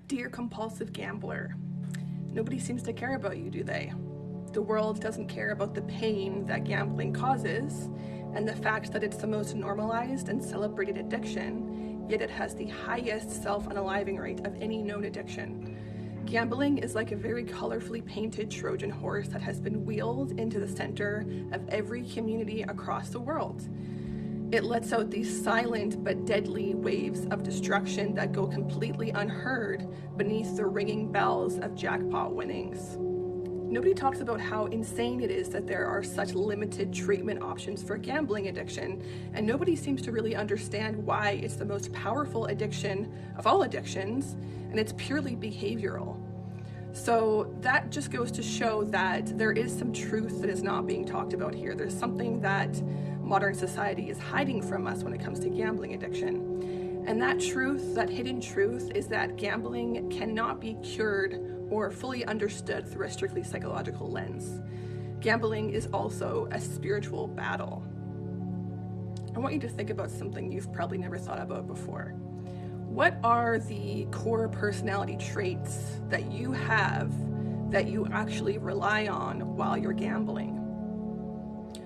Dear compulsive gambler, nobody seems to care about you, do they? The world doesn't care about the pain that gambling causes and the fact that it's the most normalized and celebrated addiction, yet it has the highest self-unaliving rate of any known addiction. Gambling is like a very colorfully painted Trojan horse that has been wheeled into the center of every community across the world. It lets out these silent but deadly waves of destruction that go completely unheard beneath the ringing bells of jackpot winnings. Nobody talks about how insane it is that there are such limited treatment options for gambling addiction, and nobody seems to really understand why it's the most powerful addiction of all addictions, and it's purely behavioral. So that just goes to show that there is some truth that is not being talked about here. There's something that modern society is hiding from us when it comes to gambling addiction. And that truth, that hidden truth, is that gambling cannot be cured or fully understood through a strictly psychological lens. Gambling is also a spiritual battle. I want you to think about something you've probably never thought about before. What are the core personality traits that you have that you actually rely on while you're gambling?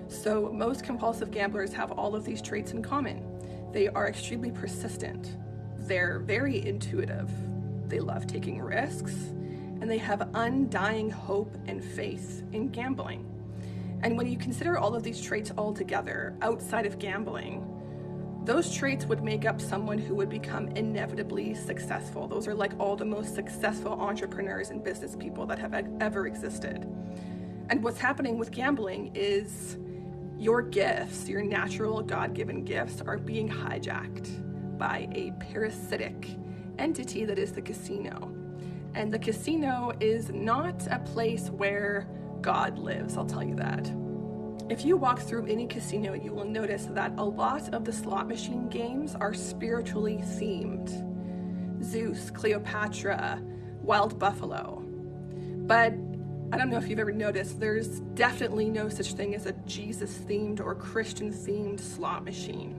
So most compulsive gamblers have all of these traits in common. They are extremely persistent. They're very intuitive. They love taking risks, and they have undying hope and faith in gambling. And when you consider all of these traits all together outside of gambling, those traits would make up someone who would become inevitably successful. Those are like all the most successful entrepreneurs and business people that have ever existed. And what's happening with gambling is your gifts, your natural God-given gifts, are being hijacked by a parasitic entity that is the casino. And the casino is not a place where God lives, I'll tell you that. If you walk through any casino, you will notice that a lot of the slot machine games are spiritually themed. Zeus, Cleopatra, Wild Buffalo. But I don't know if you've ever noticed, there's definitely no such thing as a Jesus-themed or Christian-themed slot machine.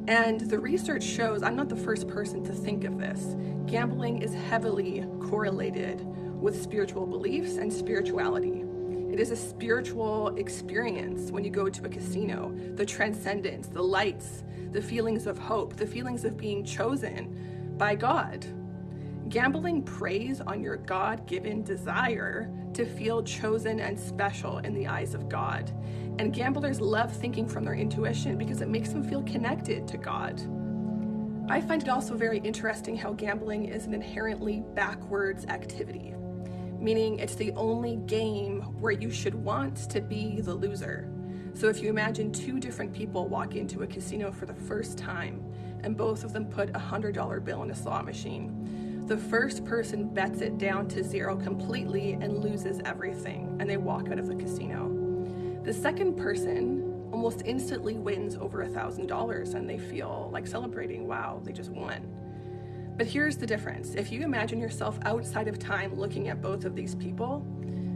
And the research shows, I'm not the first person to think of this, gambling is heavily correlated with spiritual beliefs and spirituality. It is a spiritual experience when you go to a casino. The transcendence, the lights, the feelings of hope, the feelings of being chosen by God. Gambling preys on your God-given desire to feel chosen and special in the eyes of God. And gamblers love thinking from their intuition because it makes them feel connected to God. I find it also very interesting how gambling is an inherently backwards activity, meaning it's the only game where you should want to be the loser. So if you imagine two different people walk into a casino for the first time and both of them put a $100 bill in a slot machine, the first person bets it down to zero completely and loses everything, and they walk out of the casino. The second person almost instantly wins over $1,000 and they feel like celebrating, wow, they just won. But here's the difference. If you imagine yourself outside of time looking at both of these people,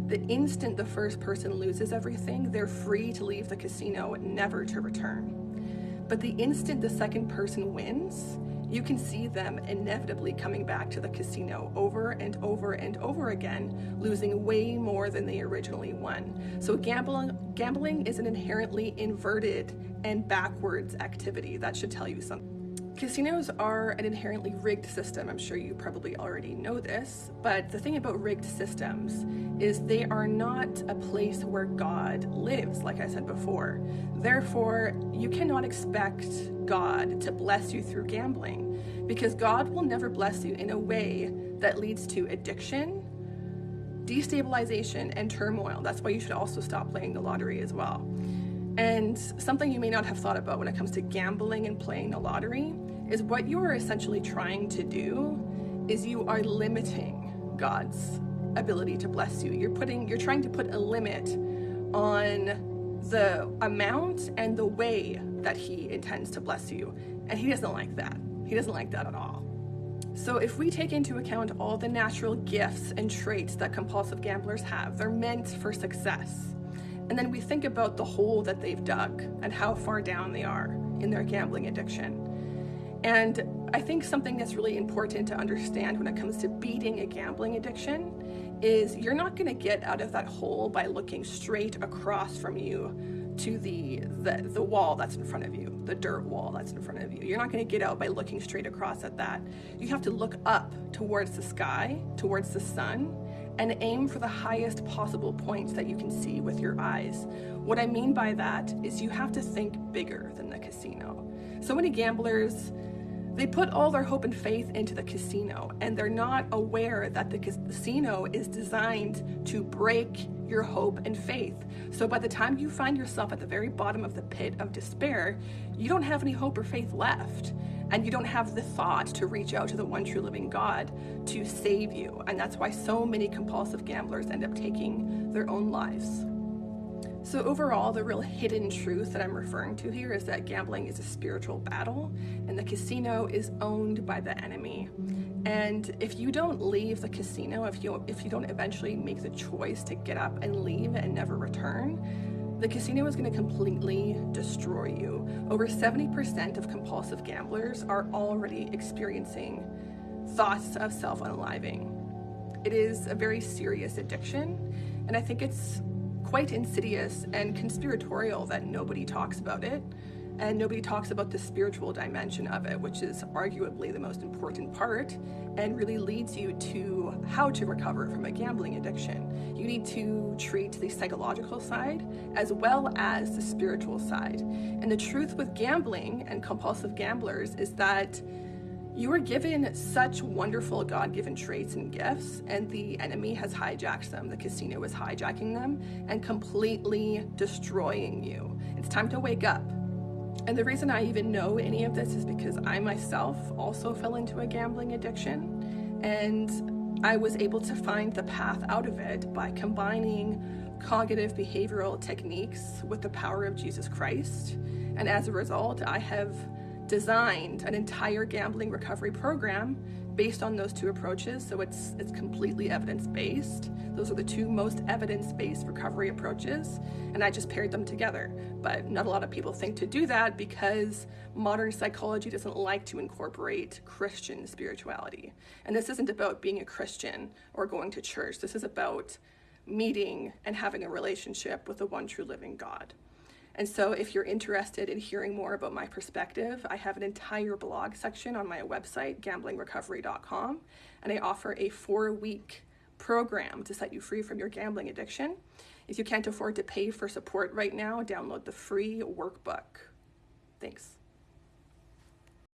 the instant the first person loses everything, they're free to leave the casino, never to return. But the instant the second person wins, you can see them inevitably coming back to the casino over and over and over again, losing way more than they originally won. So gambling is an inherently inverted and backwards activity. That should tell you something. Casinos are an inherently rigged system. I'm sure you probably already know this, but the thing about rigged systems is they are not a place where God lives, like I said before. Therefore, you cannot expect God to bless you through gambling, because God will never bless you in a way that leads to addiction, destabilization, and turmoil. That's why you should also stop playing the lottery as well. And something you may not have thought about when it comes to gambling and playing the lottery is what you are essentially trying to do is you are limiting God's ability to bless you. You're trying to put a limit on the amount and the way that he intends to bless you. And he doesn't like that. He doesn't like that at all. So if we take into account all the natural gifts and traits that compulsive gamblers have, they're meant for success. And then we think about the hole that they've dug and how far down they are in their gambling addiction. And I think something that's really important to understand when it comes to beating a gambling addiction is you're not going to get out of that hole by looking straight across from you to the wall that's in front of you, the dirt wall that's in front of you. You're not going to get out by looking straight across at that. You have to look up towards the sky, towards the sun, and aim for the highest possible points that you can see with your eyes. What I mean by that is you have to think bigger than the casino. So many gamblers, they put all their hope and faith into the casino, and they're not aware that the casino is designed to break your hope and faith. So by the time you find yourself at the very bottom of the pit of despair, you don't have any hope or faith left, and you don't have the thought to reach out to the one true living God to save you. And that's why so many compulsive gamblers end up taking their own lives. So overall, the real hidden truth that I'm referring to here is that gambling is a spiritual battle, and the casino is owned by the enemy. And if you don't leave the casino, if you don't eventually make the choice to get up and leave and never return, the casino is going to completely destroy you. Over 70% of compulsive gamblers are already experiencing thoughts of self-unaliving. It is a very serious addiction, and I think it's quite insidious and conspiratorial that nobody talks about it, and nobody talks about the spiritual dimension of it, which is arguably the most important part and really leads you to how to recover from a gambling addiction. You need to treat the psychological side as well as the spiritual side. And the truth with gambling and compulsive gamblers is that you are given such wonderful God-given traits and gifts, and the enemy has hijacked them. The casino is hijacking them and completely destroying you. It's time to wake up. And the reason I even know any of this is because I myself also fell into a gambling addiction, and I was able to find the path out of it by combining cognitive behavioral techniques with the power of Jesus Christ. And as a result, I have designed an entire gambling recovery program based on those two approaches. So it's completely evidence-based. Those are the two most evidence-based recovery approaches, and I just paired them together. But not a lot of people think to do that because modern psychology doesn't like to incorporate Christian spirituality. And this isn't about being a Christian or going to church. This is about meeting and having a relationship with the one true living God. And so if you're interested in hearing more about my perspective, I have an entire blog section on my website, gamblingrecovery.com, and I offer a 4-week program to set you free from your gambling addiction. If you can't afford to pay for support right now, download the free workbook. Thanks.